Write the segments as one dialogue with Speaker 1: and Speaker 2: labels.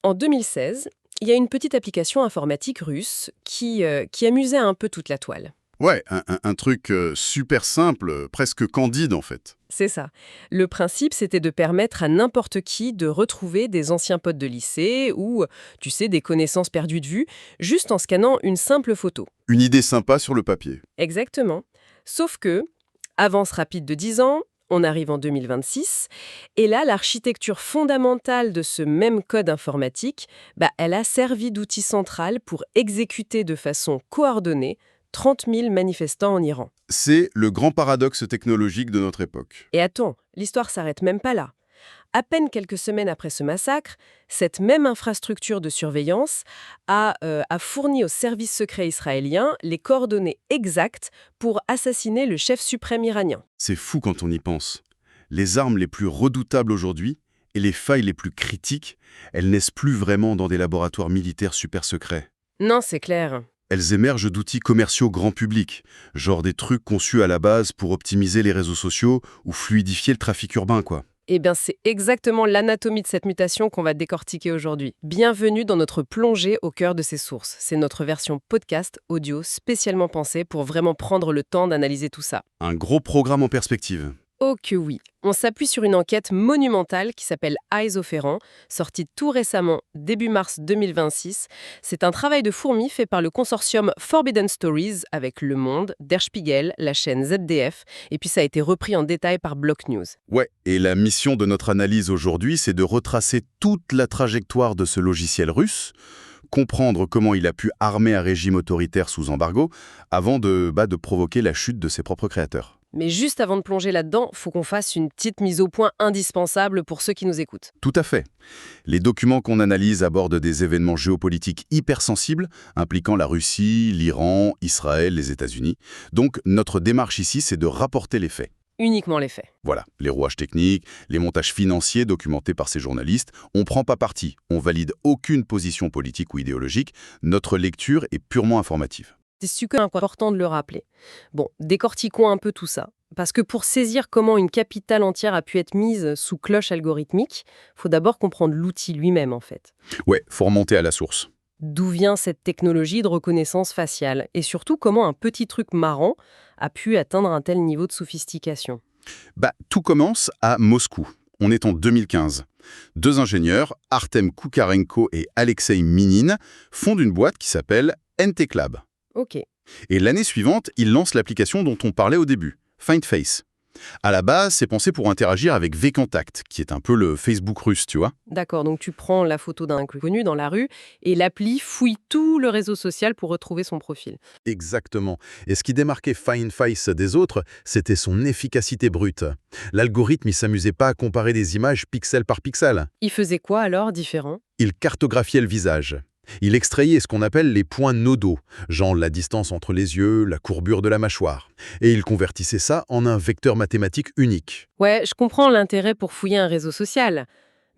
Speaker 1: En 2016, il y a une petite application informatique russe qui amusait un peu toute la toile.
Speaker 2: Ouais, un truc super simple, presque candide en fait.
Speaker 1: C'est ça. Le principe, c'était de permettre à n'importe qui de retrouver des anciens potes de lycée ou, tu sais, des connaissances perdues de vue, juste en scannant une simple photo.
Speaker 2: Une idée sympa sur le papier.
Speaker 1: Exactement. Sauf que, avance rapide de 10 ans, on arrive en 2026, et là, l'architecture fondamentale de ce même code informatique, elle a servi d'outil central pour exécuter de façon coordonnée 30 000 manifestants en Iran.
Speaker 2: C'est le grand paradoxe technologique de notre époque.
Speaker 1: Et attends, l'histoire s'arrête même pas là. À peine quelques semaines après ce massacre, cette même infrastructure de surveillance a fourni aux services secrets israéliens les coordonnées exactes pour assassiner le chef suprême iranien.
Speaker 2: C'est fou quand on y pense. Les armes les plus redoutables aujourd'hui et les failles les plus critiques, elles naissent plus vraiment dans des laboratoires militaires super secrets.
Speaker 1: Non, c'est clair.
Speaker 2: Elles émergent d'outils commerciaux grand public, genre des trucs conçus à la base pour optimiser les réseaux sociaux ou fluidifier le trafic urbain, quoi.
Speaker 1: Eh bien, c'est exactement l'anatomie de cette mutation qu'on va décortiquer aujourd'hui. Bienvenue dans notre plongée au cœur de ces sources. C'est notre version podcast audio spécialement pensée pour vraiment prendre le temps d'analyser tout ça.
Speaker 2: Un gros programme en perspective.
Speaker 1: Oh que oui. On s'appuie sur une enquête monumentale qui s'appelle Eyes of Iran, sortie tout récemment, début mars 2026. C'est un travail de fourmi fait par le consortium Forbidden Stories avec Le Monde, Der Spiegel, la chaîne ZDF, et puis ça a été repris en détail par Block News.
Speaker 2: Ouais, et la mission de notre analyse aujourd'hui, c'est de retracer toute la trajectoire de ce logiciel russe, comprendre comment il a pu armer un régime autoritaire sous embargo, avant de provoquer la chute de ses propres créateurs.
Speaker 1: Mais juste avant de plonger là-dedans, faut qu'on fasse une petite mise au point indispensable pour ceux qui nous écoutent.
Speaker 2: Tout à fait. Les documents qu'on analyse abordent des événements géopolitiques hypersensibles, impliquant la Russie, l'Iran, Israël, les États-Unis. Donc, notre démarche ici, c'est de rapporter les faits.
Speaker 1: Uniquement les faits.
Speaker 2: Voilà, les rouages techniques, les montages financiers documentés par ces journalistes. On ne prend pas parti, on valide aucune position politique ou idéologique. Notre lecture est purement informative.
Speaker 1: C'est super important de le rappeler. Bon, décortiquons un peu tout ça. Parce que pour saisir comment une capitale entière a pu être mise sous cloche algorithmique, faut d'abord comprendre l'outil lui-même, en fait.
Speaker 2: Ouais, faut remonter à la source.
Speaker 1: D'où vient cette technologie de reconnaissance faciale? Et surtout, comment un petit truc marrant a pu atteindre un tel niveau de sophistication?
Speaker 2: Tout commence à Moscou. On est en 2015. Deux ingénieurs, Artem Koukarenko et Alexei Minin, fondent une boîte qui s'appelle NTClab.
Speaker 1: Ok.
Speaker 2: Et l'année suivante, ils lancent l'application dont on parlait au début, FindFace. À la base, c'est pensé pour interagir avec VKontakte, qui est un peu le Facebook russe, tu vois.
Speaker 1: D'accord, donc tu prends la photo d'un inconnu dans la rue et l'appli fouille tout le réseau social pour retrouver son profil.
Speaker 2: Exactement. Et ce qui démarquait FindFace des autres, c'était son efficacité brute. L'algorithme, il s'amusait pas à comparer des images pixel par pixel.
Speaker 1: Il faisait quoi alors, différent?
Speaker 2: Il cartographiait le visage. Il extrayait ce qu'on appelle les points nodaux, genre la distance entre les yeux, la courbure de la mâchoire. Et il convertissait ça en un vecteur mathématique unique.
Speaker 1: Ouais, je comprends l'intérêt pour fouiller un réseau social.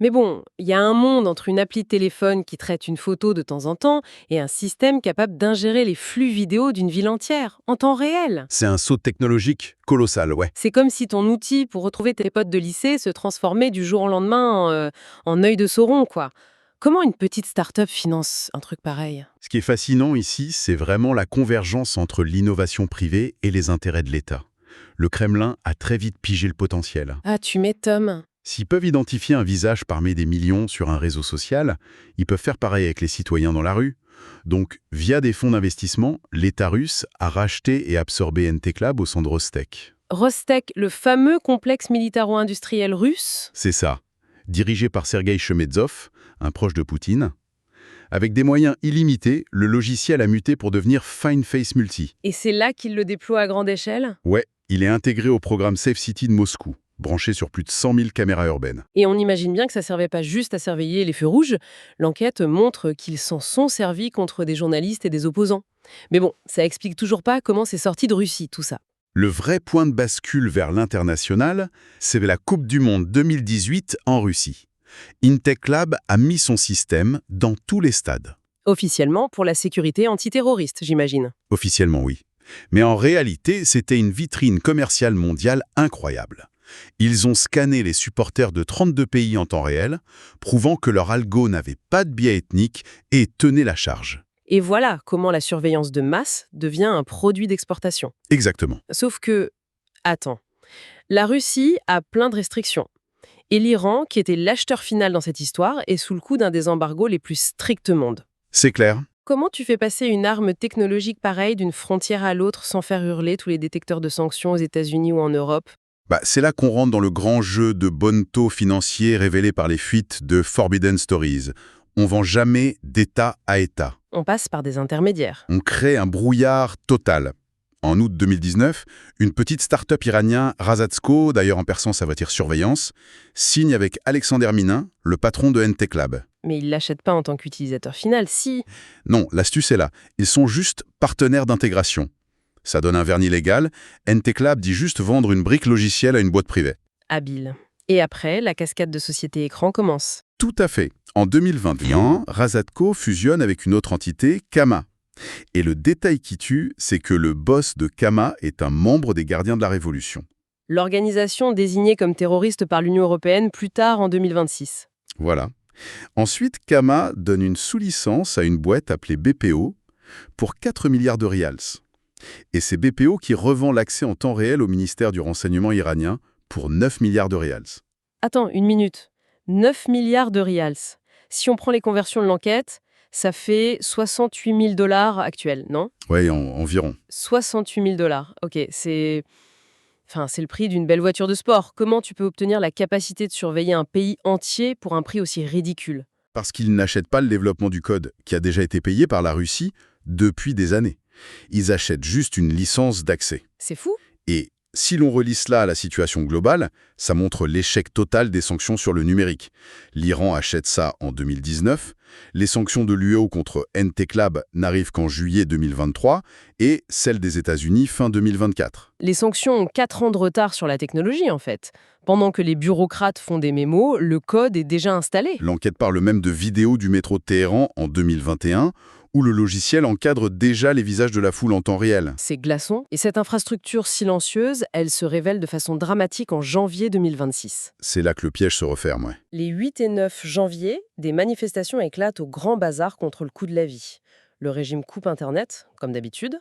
Speaker 1: Mais bon, il y a un monde entre une appli de téléphone qui traite une photo de temps en temps et un système capable d'ingérer les flux vidéo d'une ville entière, en temps réel.
Speaker 2: C'est un saut technologique colossal, ouais.
Speaker 1: C'est comme si ton outil pour retrouver tes potes de lycée se transformait du jour au lendemain en œil de Sauron, quoi. Comment une petite start-up finance un truc pareil?
Speaker 2: Ce qui est fascinant ici, c'est vraiment la convergence entre l'innovation privée et les intérêts de l'État. Le Kremlin a très vite pigé le potentiel.
Speaker 1: Ah, tu m'étonnes.
Speaker 2: S'ils peuvent identifier un visage parmi des millions sur un réseau social, ils peuvent faire pareil avec les citoyens dans la rue. Donc, via des fonds d'investissement, l'État russe a racheté et absorbé NTClab au sein de Rostec.
Speaker 1: Rostec, le fameux complexe militaro-industriel russe?
Speaker 2: C'est ça. Dirigé par Sergueï Chemezov, un proche de Poutine. Avec des moyens illimités, le logiciel a muté pour devenir FindFace Multi.
Speaker 1: Et c'est là qu'il le déploie à grande échelle?
Speaker 2: Ouais, il est intégré au programme Safe City de Moscou, branché sur plus de 100 000 caméras urbaines.
Speaker 1: Et on imagine bien que ça servait pas juste à surveiller les feux rouges. L'enquête montre qu'ils s'en sont servis contre des journalistes et des opposants. Mais bon, ça explique toujours pas comment c'est sorti de Russie, tout ça.
Speaker 2: Le vrai point de bascule vers l'international, c'est la Coupe du Monde 2018 en Russie. NTClab a mis son système dans tous les stades.
Speaker 1: Officiellement pour la sécurité antiterroriste, j'imagine.
Speaker 2: Officiellement, oui. Mais en réalité, c'était une vitrine commerciale mondiale incroyable. Ils ont scanné les supporters de 32 pays en temps réel, prouvant que leur algo n'avait pas de biais ethnique et tenait la charge.
Speaker 1: Et voilà comment la surveillance de masse devient un produit d'exportation.
Speaker 2: Exactement.
Speaker 1: Sauf que, attends, la Russie a plein de restrictions. Et l'Iran, qui était l'acheteur final dans cette histoire, est sous le coup d'un des embargos les plus stricts au monde.
Speaker 2: C'est clair.
Speaker 1: Comment tu fais passer une arme technologique pareille d'une frontière à l'autre sans faire hurler tous les détecteurs de sanctions aux États-Unis ou en Europe?
Speaker 2: C'est là qu'on rentre dans le grand jeu de bonneteau financier révélé par les fuites de Forbidden Stories. On vend jamais d'État à État.
Speaker 1: On passe par des intermédiaires.
Speaker 2: On crée un brouillard total. En août 2019, une petite start-up iranien, Razatsko, d'ailleurs en persan ça veut dire surveillance, signe avec Alexander Minin, le patron de NTech Lab.
Speaker 1: Mais ils ne l'achètent pas en tant qu'utilisateur final, si.
Speaker 2: Non, l'astuce est là. Ils sont juste partenaires d'intégration. Ça donne un vernis légal. NTech Lab dit juste vendre une brique logicielle à une boîte privée.
Speaker 1: Habile. Et après, la cascade de sociétés écran commence.
Speaker 2: Tout à fait. En 2021, Razatko fusionne avec une autre entité, Kama. Et le détail qui tue, c'est que le boss de Kama est un membre des Gardiens de la Révolution.
Speaker 1: L'organisation désignée comme terroriste par l'Union européenne plus tard en 2026.
Speaker 2: Voilà. Ensuite, Kama donne une sous-licence à une boîte appelée BPO pour 4 milliards de rials. Et c'est BPO qui revend l'accès en temps réel au ministère du renseignement iranien pour 9 milliards de rials.
Speaker 1: Attends, une minute. 9 milliards de rials. Si on prend les conversions de l'enquête, ça fait 68 000 $ actuels, non?
Speaker 2: Oui, environ.
Speaker 1: 68 000 $. Ok, c'est le prix d'une belle voiture de sport. Comment tu peux obtenir la capacité de surveiller un pays entier pour un prix aussi ridicule?
Speaker 2: Parce qu'ils n'achètent pas le développement du code, qui a déjà été payé par la Russie depuis des années. Ils achètent juste une licence d'accès.
Speaker 1: C'est fou.
Speaker 2: Et si l'on relie cela à la situation globale, ça montre l'échec total des sanctions sur le numérique. L'Iran achète ça en 2019, les sanctions de l'UE contre NTech Lab n'arrivent qu'en juillet 2023 et celles des États-Unis fin 2024.
Speaker 1: Les sanctions ont 4 ans de retard sur la technologie, en fait. Pendant que les bureaucrates font des mémos, le code est déjà installé.
Speaker 2: L'enquête parle même de vidéos du métro de Téhéran en 2021, où le logiciel encadre déjà les visages de la foule en temps réel.
Speaker 1: C'est glaçant. Et cette infrastructure silencieuse, elle se révèle de façon dramatique en janvier 2026.
Speaker 2: C'est là que le piège se referme, ouais.
Speaker 1: Les 8 et 9 janvier, des manifestations éclatent au grand bazar contre le coût de la vie. Le régime coupe Internet, comme d'habitude.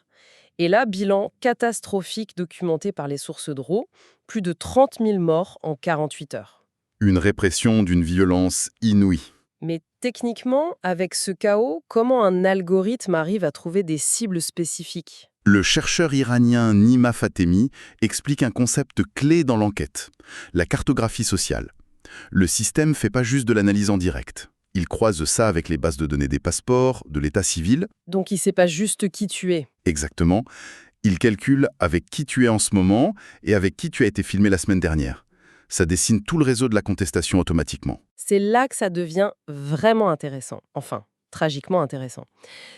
Speaker 1: Et là, bilan catastrophique documenté par les sources DRO, plus de 30 000 morts en 48 heures.
Speaker 2: Une répression d'une violence inouïe.
Speaker 1: Mais techniquement, avec ce chaos, comment un algorithme arrive à trouver des cibles spécifiques?
Speaker 2: Le chercheur iranien Nima Fatemi explique un concept clé dans l'enquête, la cartographie sociale. Le système ne fait pas juste de l'analyse en direct. Il croise ça avec les bases de données des passeports, de l'état civil.
Speaker 1: Donc il ne sait pas juste qui tu es.
Speaker 2: Exactement. Il calcule avec qui tu es en ce moment et avec qui tu as été filmé la semaine dernière. Ça dessine tout le réseau de la contestation automatiquement.
Speaker 1: C'est là que ça devient vraiment intéressant. Enfin, tragiquement intéressant.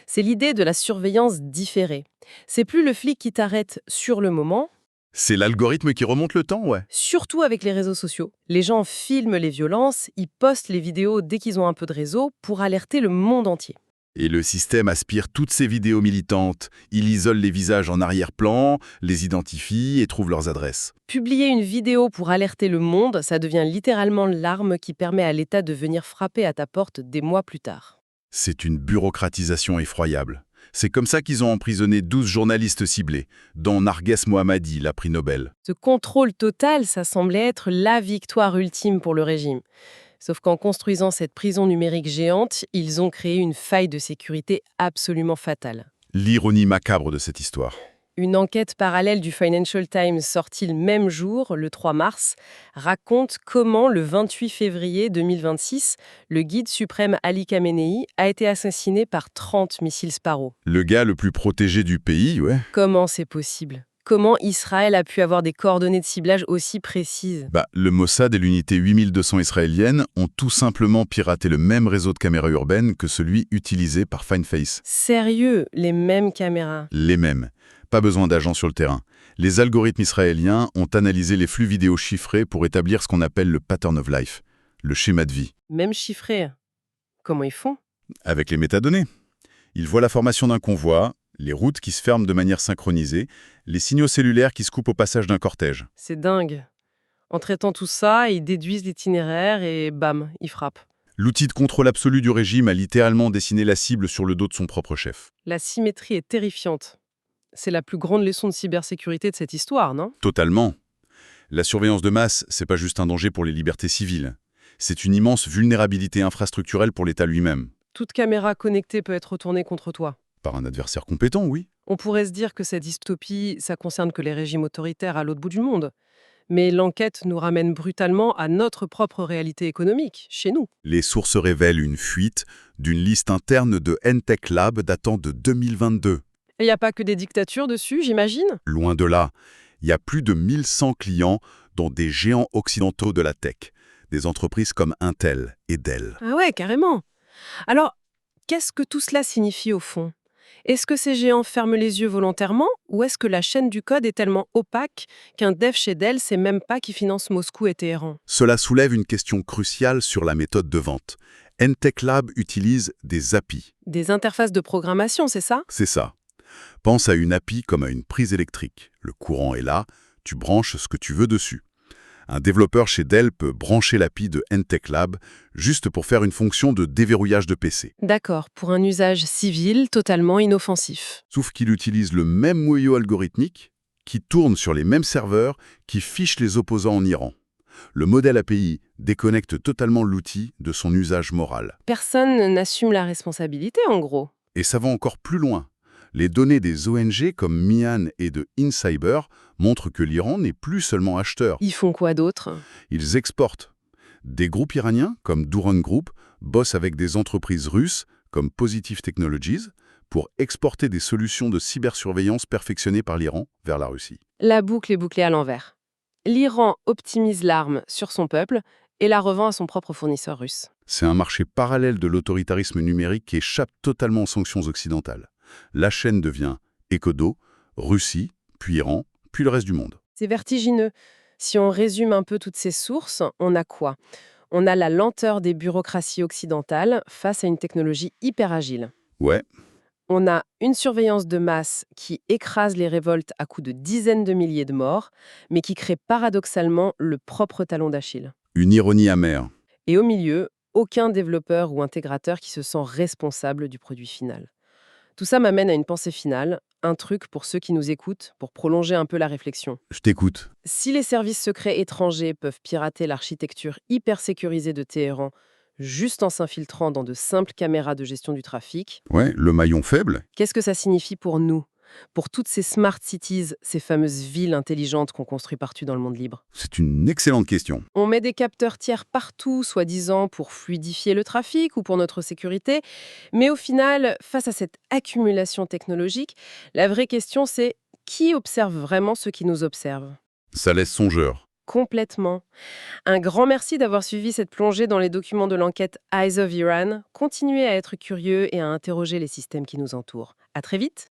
Speaker 1: C'est l'idée de la surveillance différée. C'est plus le flic qui t'arrête sur le moment.
Speaker 2: C'est l'algorithme qui remonte le temps, ouais.
Speaker 1: Surtout avec les réseaux sociaux. Les gens filment les violences, ils postent les vidéos dès qu'ils ont un peu de réseau pour alerter le monde entier.
Speaker 2: Et le système aspire toutes ces vidéos militantes. Il isole les visages en arrière-plan, les identifie et trouve leurs adresses.
Speaker 1: Publier une vidéo pour alerter le monde, ça devient littéralement l'arme qui permet à l'État de venir frapper à ta porte des mois plus tard.
Speaker 2: C'est une bureaucratisation effroyable. C'est comme ça qu'ils ont emprisonné 12 journalistes ciblés, dont Narges Mohammadi, la prix Nobel.
Speaker 1: Ce contrôle total, ça semblait être la victoire ultime pour le régime. Sauf qu'en construisant cette prison numérique géante, ils ont créé une faille de sécurité absolument fatale.
Speaker 2: L'ironie macabre de cette histoire.
Speaker 1: Une enquête parallèle du Financial Times sortie le même jour, le 3 mars, raconte comment, le 28 février 2026, le guide suprême Ali Khamenei a été assassiné par 30 missiles Sparrow.
Speaker 2: Le gars le plus protégé du pays, ouais.
Speaker 1: Comment c'est possible ? Comment Israël a pu avoir des coordonnées de ciblage aussi précises ?
Speaker 2: Le Mossad et l'unité 8200 israélienne ont tout simplement piraté le même réseau de caméras urbaines que celui utilisé par FineFace.
Speaker 1: Sérieux, les mêmes caméras ?
Speaker 2: Les mêmes. Pas besoin d'agents sur le terrain. Les algorithmes israéliens ont analysé les flux vidéo chiffrés pour établir ce qu'on appelle le pattern of life, le schéma de vie.
Speaker 1: Même chiffrés. Comment ils font ?
Speaker 2: Avec les métadonnées. Ils voient la formation d'un convoi, les routes qui se ferment de manière synchronisée, les signaux cellulaires qui se coupent au passage d'un cortège.
Speaker 1: C'est dingue. En traitant tout ça, ils déduisent l'itinéraire et bam, ils frappent.
Speaker 2: L'outil de contrôle absolu du régime a littéralement dessiné la cible sur le dos de son propre chef.
Speaker 1: La symétrie est terrifiante. C'est la plus grande leçon de cybersécurité de cette histoire, non?
Speaker 2: Totalement. La surveillance de masse, c'est pas juste un danger pour les libertés civiles. C'est une immense vulnérabilité infrastructurelle pour l'État lui-même.
Speaker 1: Toute caméra connectée peut être retournée contre toi.
Speaker 2: Par un adversaire compétent, oui.
Speaker 1: On pourrait se dire que cette dystopie, ça concerne que les régimes autoritaires à l'autre bout du monde. Mais l'enquête nous ramène brutalement à notre propre réalité économique, chez nous.
Speaker 2: Les sources révèlent une fuite d'une liste interne de Entech Lab datant de 2022.
Speaker 1: Et il n'y a pas que des dictatures dessus, j'imagine?
Speaker 2: Loin de là, il y a plus de 1100 clients, dont des géants occidentaux de la tech, des entreprises comme Intel et Dell.
Speaker 1: Ah ouais, carrément. Alors, qu'est-ce que tout cela signifie au fond? Est-ce que ces géants ferment les yeux volontairement ou est-ce que la chaîne du code est tellement opaque qu'un dev chez Dell sait même pas qui finance Moscou et Téhéran?
Speaker 2: Cela soulève une question cruciale sur la méthode de vente. Entech Lab utilise des API.
Speaker 1: Des interfaces de programmation, c'est ça?
Speaker 2: C'est ça. Pense à une API comme à une prise électrique. Le courant est là, tu branches ce que tu veux dessus. Un développeur chez Dell peut brancher l'API de Entech Lab juste pour faire une fonction de déverrouillage de PC.
Speaker 1: D'accord, pour un usage civil totalement inoffensif.
Speaker 2: Sauf qu'il utilise le même noyau algorithmique qui tourne sur les mêmes serveurs qui fichent les opposants en Iran. Le modèle API déconnecte totalement l'outil de son usage moral.
Speaker 1: Personne n'assume la responsabilité, en gros.
Speaker 2: Et ça va encore plus loin. Les données des ONG comme Mian et de InCyber montrent que l'Iran n'est plus seulement acheteur.
Speaker 1: Ils font quoi d'autre?
Speaker 2: Ils exportent. Des groupes iraniens, comme Duran Group, bossent avec des entreprises russes, comme Positive Technologies, pour exporter des solutions de cybersurveillance perfectionnées par l'Iran vers la Russie.
Speaker 1: La boucle est bouclée à l'envers. L'Iran optimise l'arme sur son peuple et la revend à son propre fournisseur russe.
Speaker 2: C'est un marché parallèle de l'autoritarisme numérique qui échappe totalement aux sanctions occidentales. La chaîne devient Ecodo, Russie, puis Iran, puis le reste du monde.
Speaker 1: C'est vertigineux. Si on résume un peu toutes ces sources, on a quoi? On a la lenteur des bureaucraties occidentales face à une technologie hyper agile.
Speaker 2: Ouais,
Speaker 1: On a une surveillance de masse qui écrase les révoltes à coups de dizaines de milliers de morts, mais qui crée paradoxalement le propre talon d'Achille.
Speaker 2: une ironie amère.
Speaker 1: Et au milieu, aucun développeur ou intégrateur qui se sent responsable du produit final. Tout ça m'amène à une pensée finale, un truc pour ceux qui nous écoutent, pour prolonger un peu la réflexion.
Speaker 2: Je t'écoute.
Speaker 1: Si les services secrets étrangers peuvent pirater l'architecture hyper sécurisée de Téhéran juste en s'infiltrant dans de simples caméras de gestion du trafic,
Speaker 2: Ouais, le maillon faible.
Speaker 1: qu'est-ce que ça signifie pour nous? Pour toutes ces smart cities, ces fameuses villes intelligentes qu'on construit partout dans le monde libre?
Speaker 2: C'est une excellente question.
Speaker 1: On met des capteurs tiers partout, soi-disant pour fluidifier le trafic ou pour notre sécurité. Mais au final, face à cette accumulation technologique, la vraie question c'est qui observe vraiment ceux qui nous observent?
Speaker 2: Ça laisse songeur.
Speaker 1: Complètement. Un grand merci d'avoir suivi cette plongée dans les documents de l'enquête Eyes of Iran. Continuez à être curieux et à interroger les systèmes qui nous entourent. À très vite!